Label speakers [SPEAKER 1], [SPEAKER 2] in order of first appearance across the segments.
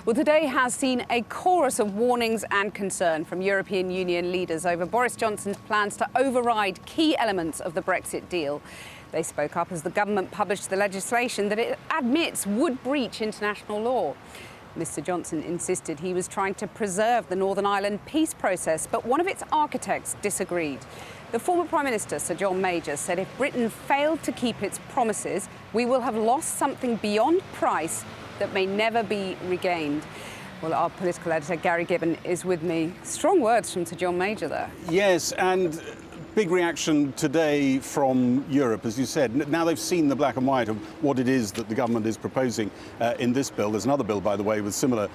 [SPEAKER 1] Well, today has seen a chorus of warnings and concern from European Union leaders over Boris Johnson's plans to override key elements of the Brexit deal. They spoke up as the government published the legislation that it admits would breach international law. Mr. Johnson insisted he was trying to preserve the Northern Ireland peace process, but one of its architects disagreed. The former Prime Minister, Sir John Major, said if Britain failed to keep its promises, we will have lost something beyond price that may never be regained. Well, our political editor, Gary Gibbon, is with me. Strong words from Sir John Major there.
[SPEAKER 2] Yes, and big reaction today from Europe, as you said. Now they've seen the black and white of what it is that the government is proposing in this bill. There's another bill, by the way, with similar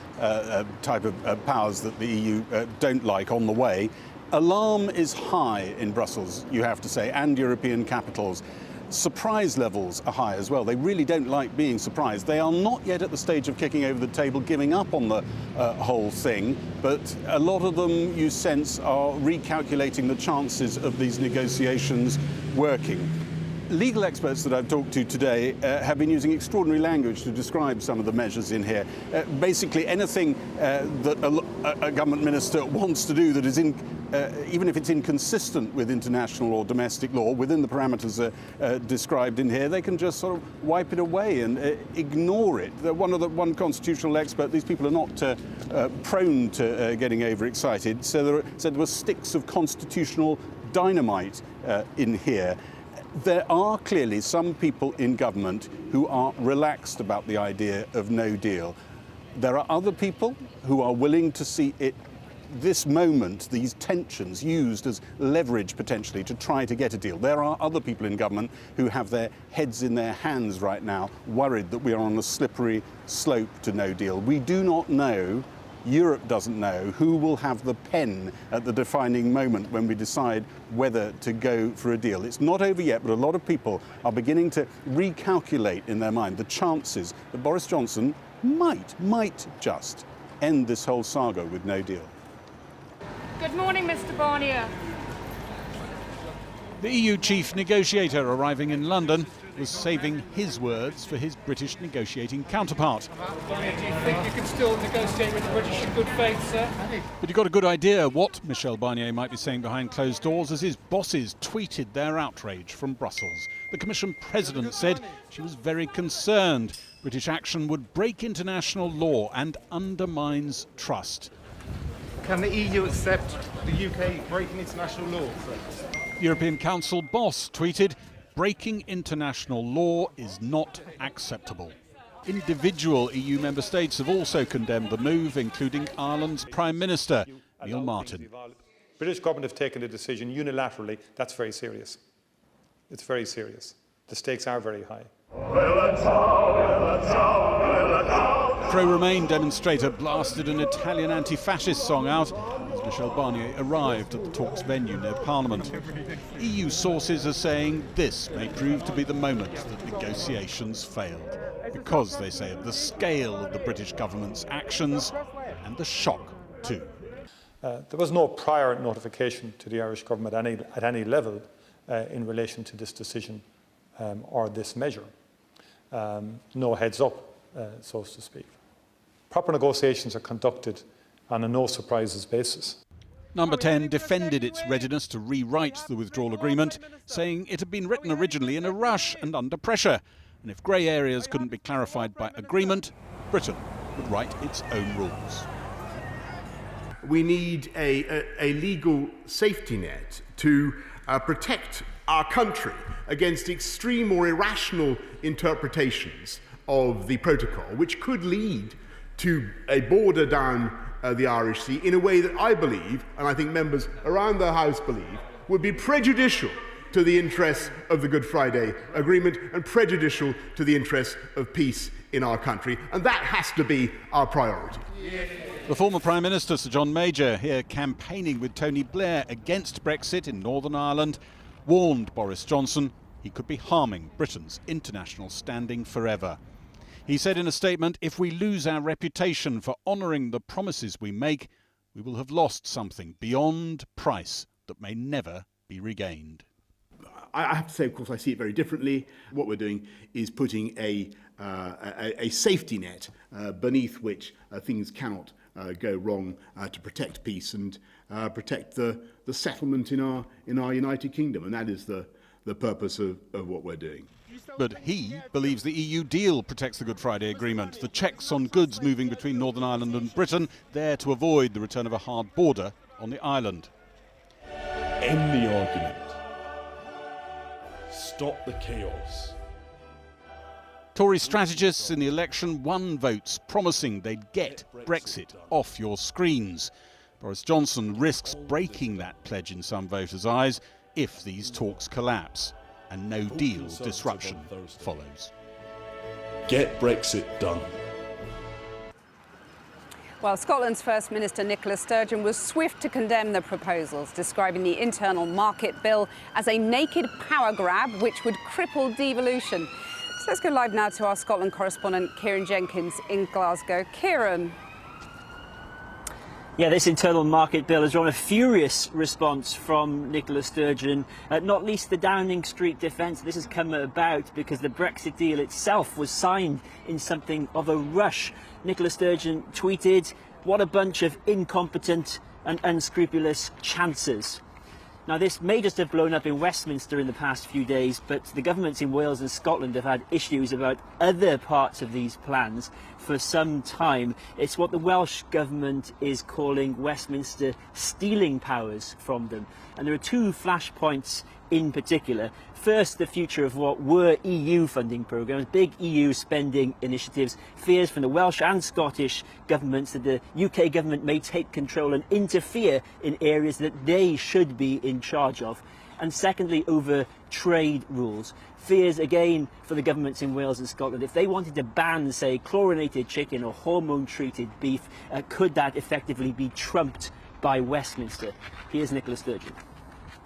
[SPEAKER 2] type of powers that the EU don't like on the way. Alarm is high in Brussels, you have to say, and European capitals. Surprise levels are high as well. They really don't like being surprised. They are not yet at the stage of kicking over the table, giving up on the whole thing, but a lot of them, you sense, are recalculating the chances of these negotiations working. Legal experts that I've talked to today have been using extraordinary language to describe some of the measures in here. Basically, anything that a government minister wants to do that is even if it's inconsistent with international or domestic law, within the parameters described in here, they can just sort of wipe it away and ignore it. One constitutional expert, these people are not prone to getting overexcited, so there were sticks of constitutional dynamite in here. There are clearly some people in government who are relaxed about the idea of no deal. There are other people who are willing to see this moment, these tensions, used as leverage potentially to try to get a deal. There are other people in government who have their heads in their hands right now, worried that we are on a slippery slope to no deal. We do not know, Europe doesn't know, who will have the pen at the defining moment when we decide whether to go for a deal. It's not over yet, but a lot of people are beginning to recalculate in their mind the chances that Boris Johnson might just end this whole saga with no deal.
[SPEAKER 3] Good morning, Mr. Barnier.
[SPEAKER 4] The EU chief negotiator arriving in London was saving his words for his British negotiating counterpart.
[SPEAKER 3] Barnier, do you think you can still negotiate with the British in good faith, sir?
[SPEAKER 4] But you got a good idea what Michel Barnier might be saying behind closed doors as his bosses tweeted their outrage from Brussels. The Commission President said she was very concerned British action would break international law and undermines trust.
[SPEAKER 5] Can the EU accept the UK breaking international law?
[SPEAKER 4] European Council boss tweeted, breaking international law is not acceptable. Individual EU member states have also condemned the move, including Ireland's Prime Minister, Neil Martin.
[SPEAKER 6] British government have taken a decision unilaterally. That's very serious. It's very serious. The stakes are very high.
[SPEAKER 4] Pro-Remain demonstrator blasted an Italian anti-fascist song out as Michel Barnier arrived at the talks venue near Parliament. EU sources are saying this may prove to be the moment that negotiations failed, because, they say, of the scale of the British government's actions and the shock too.
[SPEAKER 6] There was no prior notification to the Irish government at any level in relation to this decision or this measure. No heads up, so to speak. Proper negotiations are conducted on a no surprises basis.
[SPEAKER 4] Number 10 defended its readiness to rewrite the withdrawal agreement, saying it had been written originally in a rush and under pressure, and if grey areas couldn't be clarified by agreement, Britain would write its own rules.
[SPEAKER 7] We need a legal safety net to protect our country against extreme or irrational interpretations of the protocol, which could lead to a border down the Irish Sea in a way that I believe, and I think members around the House believe, would be prejudicial to the interests of the Good Friday Agreement and prejudicial to the interests of peace in our country. And that has to be our priority.
[SPEAKER 4] The former Prime Minister, Sir John Major, here campaigning with Tony Blair against Brexit in Northern Ireland, warned Boris Johnson he could be harming Britain's international standing forever. He said in a statement, if we lose our reputation for honouring the promises we make, we will have lost something beyond price that may never be regained.
[SPEAKER 7] I have to say, of course, I see it very differently. What we're doing is putting a a safety net beneath which things cannot go wrong to protect peace and protect the settlement in our United Kingdom. And that is the purpose of what we're doing.
[SPEAKER 4] But he believes the EU deal protects the Good Friday Agreement. The checks on goods moving between Northern Ireland and Britain, there to avoid the return of a hard border on the island.
[SPEAKER 8] End the argument. Stop the chaos.
[SPEAKER 4] Tory strategists in the election won votes promising they'd get Brexit off your screens. Boris Johnson risks breaking that pledge in some voters' eyes if these talks collapse and no deal disruption follows.
[SPEAKER 8] Get Brexit done.
[SPEAKER 1] Well, Scotland's First Minister Nicola Sturgeon was swift to condemn the proposals, describing the internal market bill as a naked power grab which would cripple devolution. So let's go live now to our Scotland correspondent, Kieran Jenkins in Glasgow. Kieran.
[SPEAKER 9] Yeah, this internal market bill has drawn a furious response from Nicola Sturgeon, not least the Downing Street defence. This has come about because the Brexit deal itself was signed in something of a rush. Nicola Sturgeon tweeted, "What a bunch of incompetent and unscrupulous chancers." Now, this may just have blown up in Westminster in the past few days, but the governments in Wales and Scotland have had issues about other parts of these plans for some time. It's what the Welsh government is calling Westminster stealing powers from them. And there are two flashpoints in particular. First, the future of what were EU funding programmes, big EU spending initiatives, fears from the Welsh and Scottish governments that the UK government may take control and interfere in areas that they should be in charge of. And secondly, over trade rules. Fears again for the governments in Wales and Scotland. If they wanted to ban, say, chlorinated chicken or hormone-treated beef, could that effectively be trumped by Westminster? Here's Nicola Sturgeon.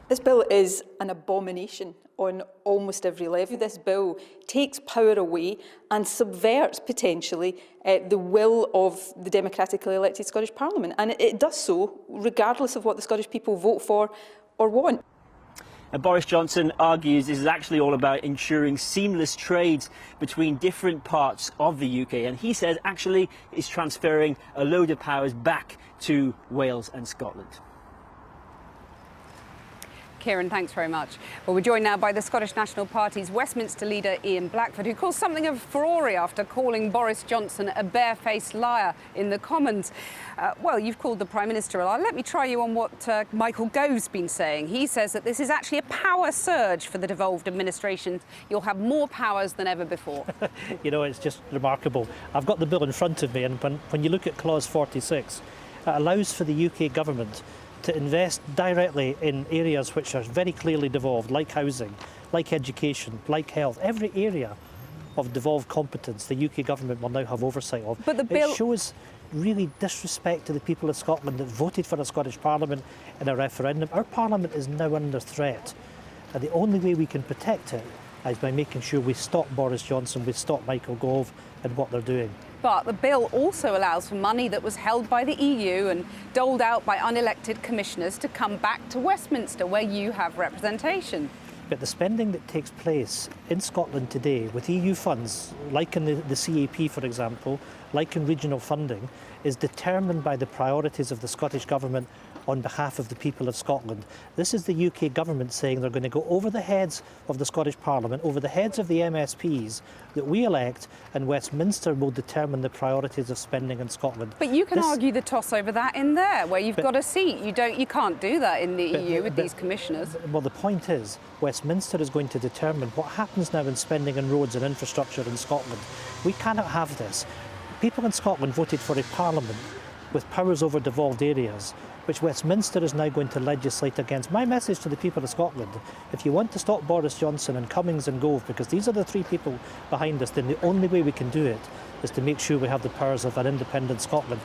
[SPEAKER 10] This bill is an abomination on almost every level. This bill takes power away and subverts, potentially, the will of the democratically elected Scottish Parliament. And it does so regardless of what the Scottish people vote for or want.
[SPEAKER 9] Boris Johnson argues this is actually all about ensuring seamless trade between different parts of the UK. And he says actually it's transferring a load of powers back to Wales and Scotland.
[SPEAKER 1] Kieran, thanks very much. Well, we're joined now by the Scottish National Party's Westminster leader, Ian Blackford, who caused something of furore after calling Boris Johnson a barefaced liar in the Commons. Well, you've called the Prime Minister a liar. Let me try you on what Michael Gove's been saying. He says that this is actually a power surge for the devolved administration. You'll have more powers than ever before.
[SPEAKER 11] You know, it's just remarkable. I've got the bill in front of me, and when you look at clause 46, it allows for the UK government to invest directly in areas which are very clearly devolved, like housing, like education, like health. Every area of devolved competence the UK government will now have oversight of.
[SPEAKER 1] But the bill...
[SPEAKER 11] It shows really disrespect to the people of Scotland that voted for a Scottish Parliament in a referendum. Our Parliament is now under threat, and the only way we can protect it is by making sure we stop Boris Johnson, we stop Michael Gove and what they're doing.
[SPEAKER 1] But the bill also allows for money that was held by the EU and doled out by unelected commissioners to come back to Westminster, where you have representation.
[SPEAKER 11] But the spending that takes place in Scotland today with EU funds, like in the CAP, for example, like in regional funding, is determined by the priorities of the Scottish Government on behalf of the people of Scotland. This is the UK government saying they're going to go over the heads of the Scottish Parliament, over the heads of the MSPs that we elect, and Westminster will determine the priorities of spending in Scotland.
[SPEAKER 1] But you can argue the toss over that in there, where you've got a seat. You can't do that in the EU with these commissioners.
[SPEAKER 11] Well, the point is, Westminster is going to determine what happens now in spending in roads and infrastructure in Scotland. We cannot have this. People in Scotland voted for a parliament with powers over devolved areas, which Westminster is now going to legislate against. My message to the people of Scotland, if you want to stop Boris Johnson and Cummings and Gove, because these are the three people behind us, then the only way we can do it is to make sure we have the powers of an independent Scotland.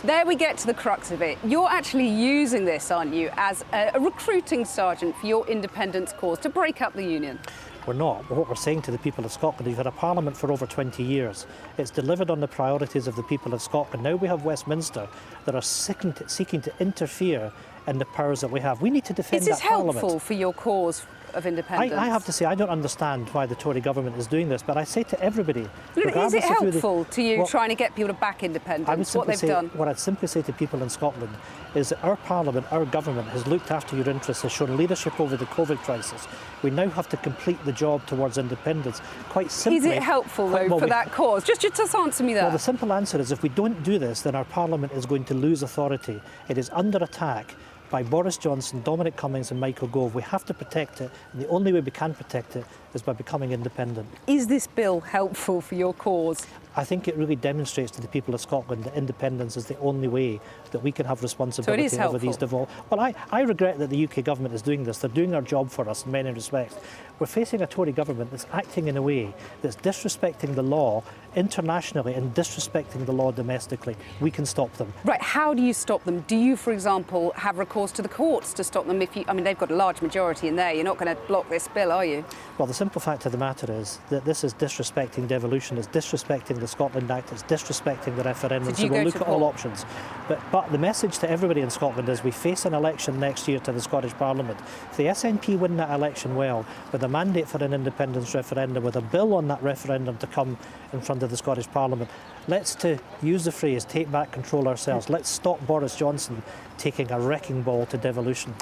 [SPEAKER 1] There we get to the crux of it. You're actually using this, aren't you, as a recruiting sergeant for your independence cause to break up the union?
[SPEAKER 11] We're not. What we're saying to the people of Scotland, we've had a parliament for over 20 years. It's delivered on the priorities of the people of Scotland. Now we have Westminster that are seeking to interfere in the powers that we have. We need to defend that parliament.
[SPEAKER 1] Is this helpful for your cause of independence?
[SPEAKER 11] I have to say, I don't understand why the Tory government is doing this, but I say to everybody...
[SPEAKER 1] Is it helpful to you trying to get people to back independence, what they've done?
[SPEAKER 11] What I'd simply say to people in Scotland is that our Parliament, our government, has looked after your interests, has shown leadership over the COVID crisis. We now have to complete the job towards independence. Quite simply...
[SPEAKER 1] Is it helpful, though, for that cause? Just answer me that.
[SPEAKER 11] Well, the simple answer is if we don't do this, then our Parliament is going to lose authority. It is under attack by Boris Johnson, Dominic Cummings and Michael Gove. We have to protect it, and the only way we can protect it is by becoming independent.
[SPEAKER 1] Is this bill helpful for your cause?
[SPEAKER 11] I think it really demonstrates to the people of Scotland that independence is the only way that we can have responsibility over these devolved. Well, I regret that the UK government is doing this. They're doing our job for us in many respects. We're facing a Tory government that's acting in a way that's disrespecting the law internationally and disrespecting the law domestically. We can stop them.
[SPEAKER 1] Right, how do you stop them? Do you, for example, have recourse to the courts to stop them? I mean, they've got a large majority in there. You're not going to block this bill, are you?
[SPEAKER 11] Well, the simple fact of the matter is that this is disrespecting devolution, it's disrespecting the Scotland Act, it's disrespecting the referendum, so we'll look at all options. But the message to everybody in Scotland is we face an election next year to the Scottish Parliament. If the SNP win that election well, with a mandate for an independence referendum, with a bill on that referendum to come in front of the Scottish Parliament, let's, to use the phrase, take back control ourselves. Let's stop Boris Johnson taking a wrecking ball to devolution.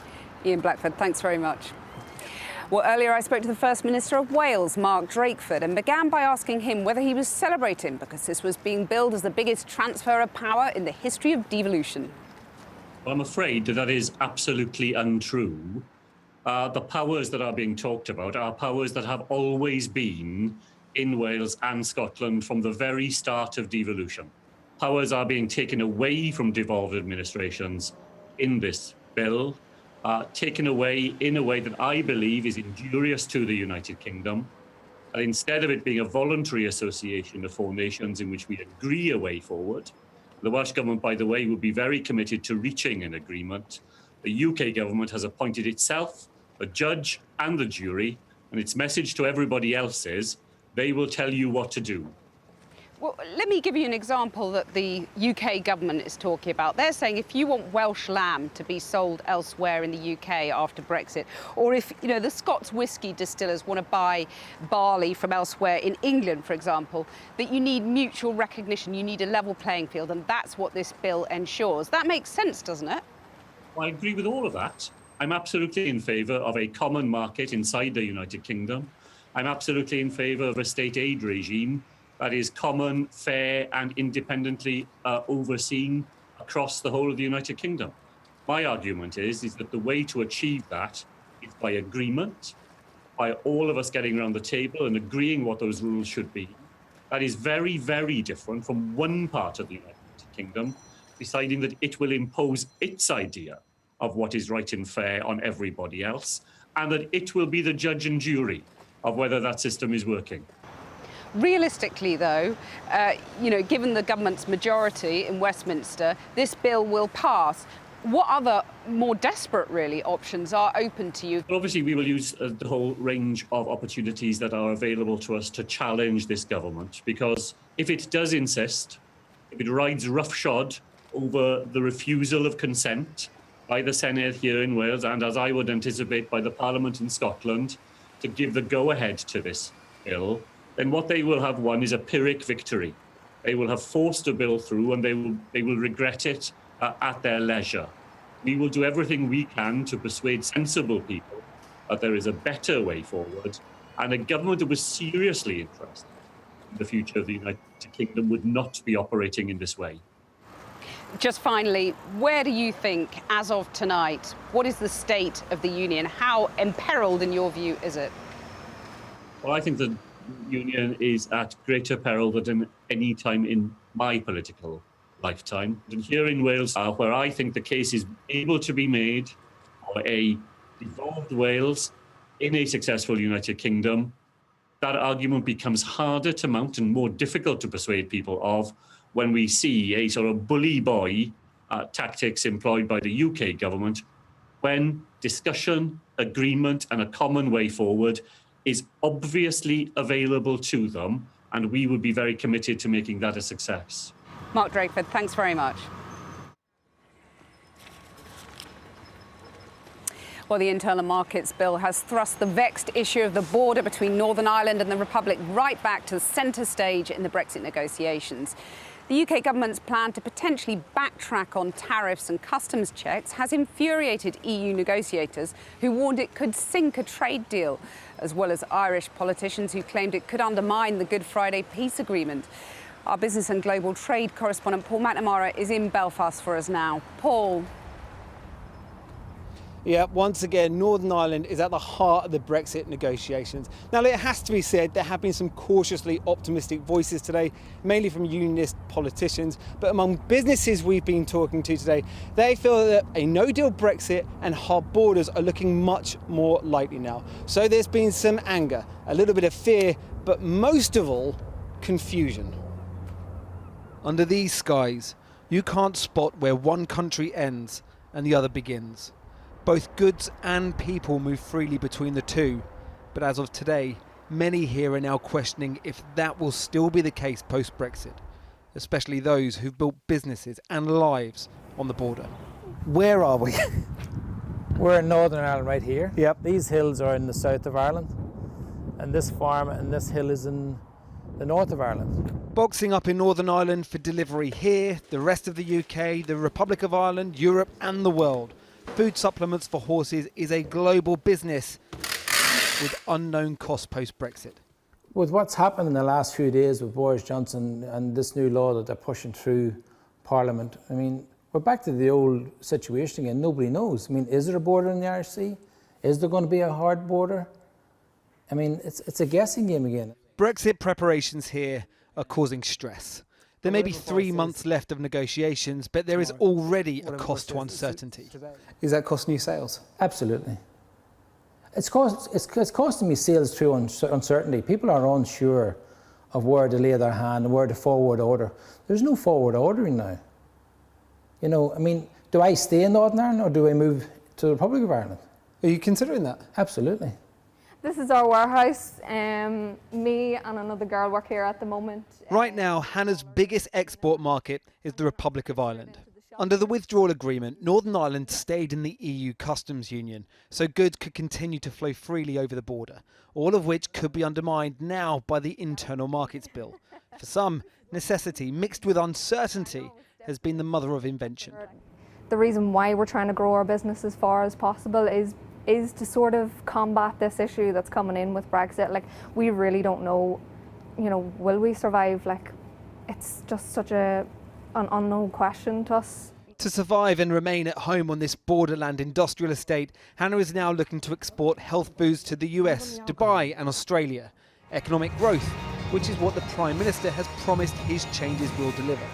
[SPEAKER 1] Ian Blackford, thanks very much. Well, earlier I spoke to the First Minister of Wales, Mark Drakeford, and began by asking him whether he was celebrating because this was being billed as the biggest transfer of power in the history of devolution.
[SPEAKER 12] Well, I'm afraid that is absolutely untrue. The powers that are being talked about are powers that have always been in Wales and Scotland from the very start of devolution. Powers are being taken away from devolved administrations in this bill. Taken away in a way that I believe is injurious to the United Kingdom. And instead of it being a voluntary association of four nations in which we agree a way forward, the Welsh Government, by the way, would be very committed to reaching an agreement. The UK Government has appointed itself a judge and the jury, and its message to everybody else is they will tell you what to do.
[SPEAKER 1] Well, let me give you an example that the UK government is talking about. They're saying if you want Welsh lamb to be sold elsewhere in the UK after Brexit, or if, you know, the Scots whisky distillers want to buy barley from elsewhere in England, for example, that you need mutual recognition, you need a level playing field, and that's what this bill ensures. That makes sense, doesn't it?
[SPEAKER 12] I agree with all of that. I'm absolutely in favour of a common market inside the United Kingdom. I'm absolutely in favour of a state aid regime that is common, fair and independently overseen across the whole of the United Kingdom. My argument is that the way to achieve that is by agreement, by all of us getting around the table and agreeing what those rules should be. That is very, very different from one part of the United Kingdom deciding that it will impose its idea of what is right and fair on everybody else, and that it will be the judge and jury of whether that system is working.
[SPEAKER 1] Realistically, though, given the government's majority in Westminster, this bill will pass. What other, more desperate, really, options are open to you?
[SPEAKER 12] Obviously, we will use the whole range of opportunities that are available to us to challenge this government, because if it does insist, if it rides roughshod over the refusal of consent by the Senedd here in Wales, and as I would anticipate by the Parliament in Scotland, to give the go-ahead to this bill, then what they will have won is a Pyrrhic victory. They will have forced a bill through and they will regret it at their leisure. We will do everything we can to persuade sensible people that there is a better way forward, and a government that was seriously interested in the future of the United Kingdom would not be operating in this way.
[SPEAKER 1] Just finally, where do you think, as of tonight, what is the state of the Union? How imperiled, in your view, is it?
[SPEAKER 12] Well, I think the Union is at greater peril than any time in my political lifetime. And here in Wales, where I think the case is able to be made for a devolved Wales in a successful United Kingdom, that argument becomes harder to mount and more difficult to persuade people of when we see a sort of bully boy tactics employed by the UK government, when discussion, agreement and a common way forward is obviously available to them, and we would be very committed to making that a success.
[SPEAKER 1] Mark Drakeford, thanks very much. Well, the Internal Markets Bill has thrust the vexed issue of the border between Northern Ireland and the Republic right back to the centre stage in the Brexit negotiations. The UK government's plan to potentially backtrack on tariffs and customs checks has infuriated EU negotiators who warned it could sink a trade deal, as well as Irish politicians who claimed it could undermine the Good Friday peace agreement. Our business and global trade correspondent Paul McNamara is in Belfast for us now. Paul.
[SPEAKER 13] Yeah, once again, Northern Ireland is at the heart of the Brexit negotiations. Now, it has to be said, there have been some cautiously optimistic voices today, mainly from unionist politicians. But among businesses we've been talking to today, they feel that a no-deal Brexit and hard borders are looking much more likely now. So there's been some anger, a little bit of fear, but most of all, confusion. Under these skies, you can't spot where one country ends and the other begins. Both goods and people move freely between the two, but as of today, many here are now questioning if that will still be the case post-Brexit, especially those who've built businesses and lives on the border. Where are we?
[SPEAKER 14] We're in Northern Ireland right here.
[SPEAKER 13] Yep.
[SPEAKER 14] These hills are in the south of Ireland, and this farm and this hill is in the north of Ireland.
[SPEAKER 13] Boxing up in Northern Ireland for delivery here, the rest of the UK, the Republic of Ireland, Europe and the world. Food supplements for horses is a global business with unknown costs post-Brexit.
[SPEAKER 14] With what's happened in the last few days with Boris Johnson and this new law that they're pushing through Parliament, I mean, we're back to the old situation again. Nobody knows. I mean, is there a border in the Irish Sea? Is there going to be a hard border? I mean, it's a guessing game again.
[SPEAKER 13] Brexit preparations here are causing stress. There may be 3 months left of negotiations, but there is already a cost to uncertainty. Is that costing you sales?
[SPEAKER 14] Absolutely. It's costing me sales through uncertainty. People are unsure of where to lay their hand and where to forward order. There's no forward ordering now. You know, I mean, do I stay in Northern Ireland or do I move to the Republic of Ireland?
[SPEAKER 13] Are you considering that?
[SPEAKER 14] Absolutely.
[SPEAKER 15] This is our warehouse. Me and another girl work here at the moment.
[SPEAKER 13] Right now, Hannah's biggest export market is the Republic of Ireland. Under the withdrawal agreement, Northern Ireland stayed in the EU customs union, so goods could continue to flow freely over the border, all of which could be undermined now by the Internal Markets Bill. For some, necessity mixed with uncertainty has been the mother of invention.
[SPEAKER 15] The reason why we're trying to grow our business as far as possible is to sort of combat this issue that's coming in with Brexit. Like, we really don't know, you know, will we survive? Like, it's just such an unknown question to us.
[SPEAKER 13] To survive and remain at home on this borderland industrial estate, Hannah is now looking to export health foods to the US, Dubai and Australia. Economic growth, which is what the Prime Minister has promised his changes will deliver.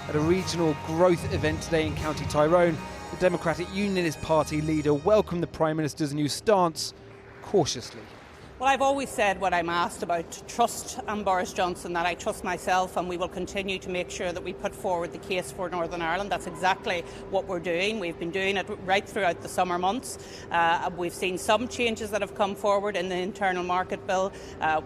[SPEAKER 13] At a regional growth event today in County Tyrone, the Democratic Unionist Party leader welcomed the Prime Minister's new stance cautiously.
[SPEAKER 16] Well, I've always said when I'm asked about trust and Boris Johnson that I trust myself, and we will continue to make sure that we put forward the case for Northern Ireland. That's exactly what we're doing. We've been doing it right throughout the summer months. We've seen some changes that have come forward in the Internal Market Bill.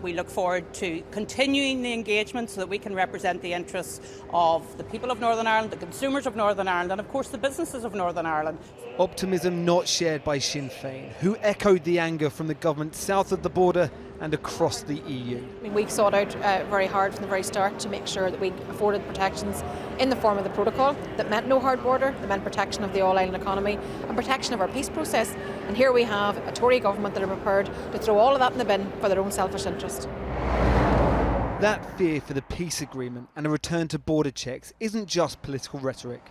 [SPEAKER 16] We look forward to continuing the engagement so that we can represent the interests of the people of Northern Ireland, the consumers of Northern Ireland, and of course the businesses of Northern Ireland.
[SPEAKER 13] Optimism not shared by Sinn Féin, who echoed the anger from the government south of the border and across the EU.
[SPEAKER 17] I mean, we've sought out very hard from the very start to make sure that we afforded protections in the form of the protocol that meant no hard border, that meant protection of the all-island economy and protection of our peace process. And here we have a Tory government that are prepared to throw all of that in the bin for their own selfish interest.
[SPEAKER 13] That fear for the peace agreement and a return to border checks isn't just political rhetoric.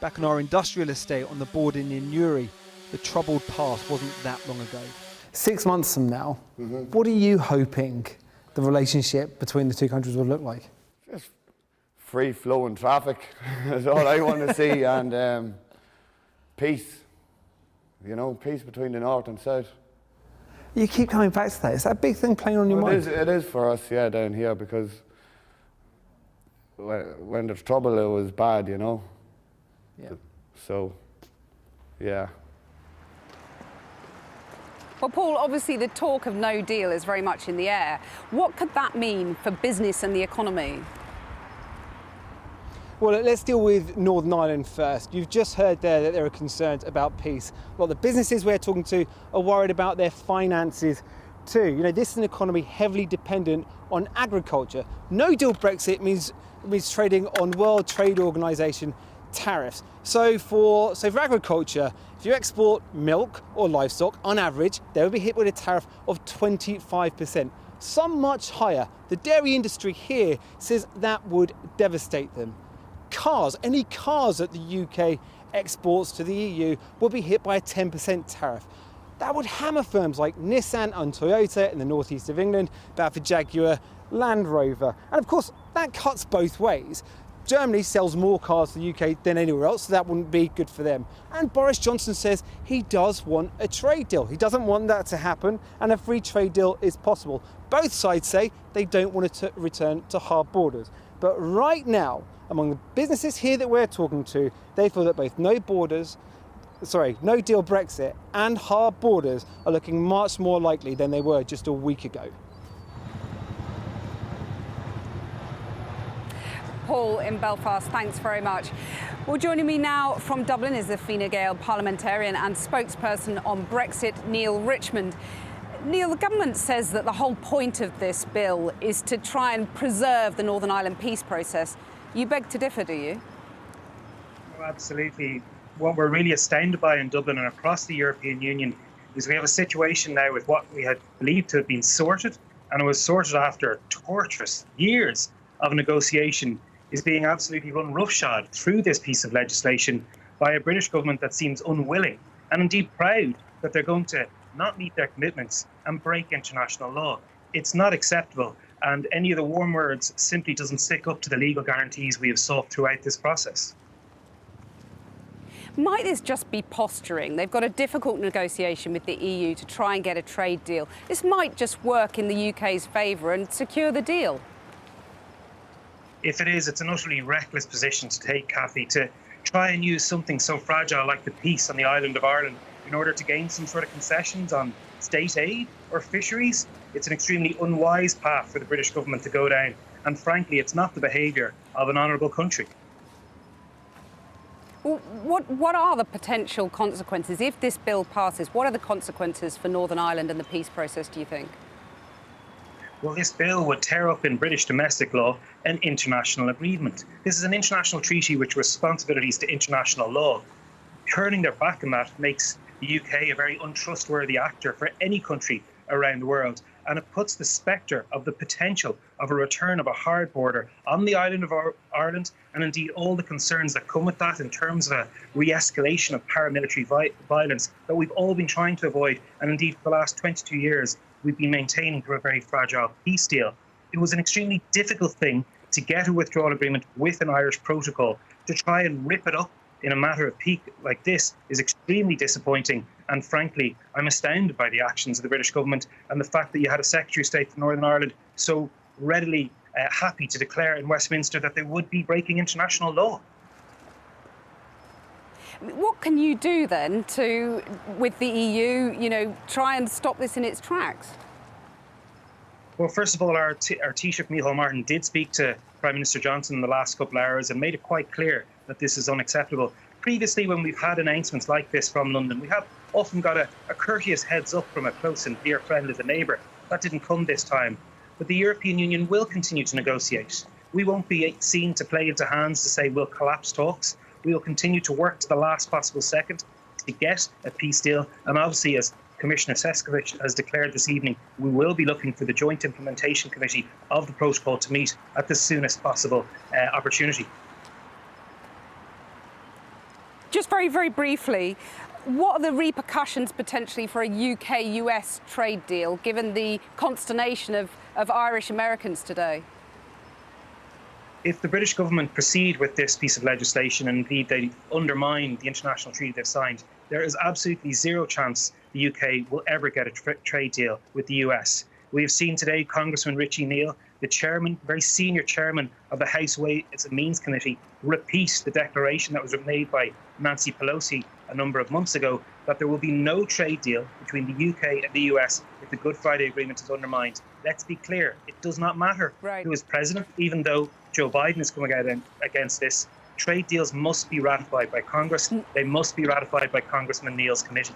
[SPEAKER 13] Back on our industrial estate on the border in Newry, the troubled past wasn't that long ago. 6 months from now, what are you hoping the relationship between the two countries will look like?
[SPEAKER 18] Just free-flowing traffic is all I want to see, and peace. You know, peace between the north and south.
[SPEAKER 13] You keep coming back to that. Is that a big thing playing on your mind?
[SPEAKER 18] It is for us, yeah, down here, because when there's trouble, it was bad, you know.
[SPEAKER 13] Yeah.
[SPEAKER 18] So, yeah.
[SPEAKER 1] Well, Paul, obviously the talk of no deal is very much in the air. What could that mean for business and the economy?
[SPEAKER 13] Well, let's deal with Northern Ireland first. You've just heard there that there are concerns about peace. Well, the businesses we're talking to are worried about their finances too. You know, this is an economy heavily dependent on agriculture. No deal Brexit means trading on World Trade Organization tariffs. So for agriculture, if you export milk or livestock, on average, they will be hit with a tariff of 25%. Some much higher. The dairy industry here says that would devastate them. Cars, any cars that the UK exports to the EU will be hit by a 10% tariff. That would hammer firms like Nissan and Toyota in the northeast of England, Blackford Jaguar, Land Rover. And of course, that cuts both ways. Germany sells more cars to the UK than anywhere else, so that wouldn't be good for them. And Boris Johnson says he does want a trade deal. He doesn't want that to happen, and a free trade deal is possible. Both sides say they don't want to return to hard borders. But right now, among the businesses here that we're talking to, they feel that both no deal Brexit and hard borders are looking much more likely than they were just a week ago.
[SPEAKER 1] Paul in Belfast, thanks very much. Well, joining me now from Dublin is the Fine Gael parliamentarian and spokesperson on Brexit, Neil Richmond. Neil, the government says that the whole point of this bill is to try and preserve the Northern Ireland peace process. You beg to differ, do you?
[SPEAKER 19] Oh, absolutely. What we're really astounded by in Dublin and across the European Union is we have a situation now with what we had believed to have been sorted, and it was sorted after torturous years of negotiation, is being absolutely run roughshod through this piece of legislation by a British government that seems unwilling and indeed proud that they're going to not meet their commitments and break international law. It's not acceptable, and any of the warm words simply doesn't stick up to the legal guarantees we have sought throughout this process.
[SPEAKER 1] Might this just be posturing? They've got a difficult negotiation with the EU to try and get a trade deal. This might just work in the UK's favour and secure the deal.
[SPEAKER 19] If it is, it's an utterly reckless position to take, Kathy, to try and use something so fragile like the peace on the island of Ireland in order to gain some sort of concessions on state aid or fisheries. It's an extremely unwise path for the British government to go down, and frankly, it's not the behaviour of an honourable country.
[SPEAKER 1] Well, what are the potential consequences if this bill passes? What are the consequences for Northern Ireland and the peace process, do you think?
[SPEAKER 19] Well, this bill would tear up in British domestic law an international agreement. This is an international treaty with responsibilities to international law. Turning their back on that makes the UK a very untrustworthy actor for any country around the world, and it puts the spectre of the potential of a return of a hard border on the island of Ireland, and indeed all the concerns that come with that in terms of a re-escalation of paramilitary violence that we've all been trying to avoid, and indeed for the last 22 years we've been maintaining through a very fragile peace deal. It was an extremely difficult thing to get a withdrawal agreement with an Irish protocol. To try and rip it up in a matter of peak like this is extremely disappointing, and frankly, I'm astounded by the actions of the British government and the fact that you had a Secretary of State for Northern Ireland so readily happy to declare in Westminster that they would be breaking international law.
[SPEAKER 1] What can you do then with the EU, try and stop this in its tracks?
[SPEAKER 19] Well, first of all, our Taoiseach Micheál Martin did speak to Prime Minister Johnson in the last couple of hours and made it quite clear that this is unacceptable. Previously, when we've had announcements like this from London, we have often got a courteous heads up from a close and dear friend as a neighbour. That didn't come this time. But the European Union will continue to negotiate. We won't be seen to play into hands to say we'll collapse talks. We will continue to work to the last possible second to get a peace deal. And obviously, as Commissioner Šefčovič has declared this evening, we will be looking for the Joint Implementation Committee of the protocol to meet at the soonest possible opportunity.
[SPEAKER 1] Just very, very briefly, what are the repercussions potentially for a UK-US trade deal, given the consternation of Irish Americans today?
[SPEAKER 19] If the British government proceed with this piece of legislation and indeed they undermine the international treaty they've signed, there is absolutely zero chance the UK will ever get a trade deal with the US. We have seen today Congressman Richie Neal the chairman, very senior chairman of the House Ways and Means Committee, repeat the declaration that was made by Nancy Pelosi a number of months ago that there will be no trade deal between the UK and the US if the Good Friday Agreement is undermined. Let's be clear, it does not matter who is president, even though Joe Biden is coming out against this. Trade deals must be ratified by Congress. They must be ratified by Congressman Neil's committee.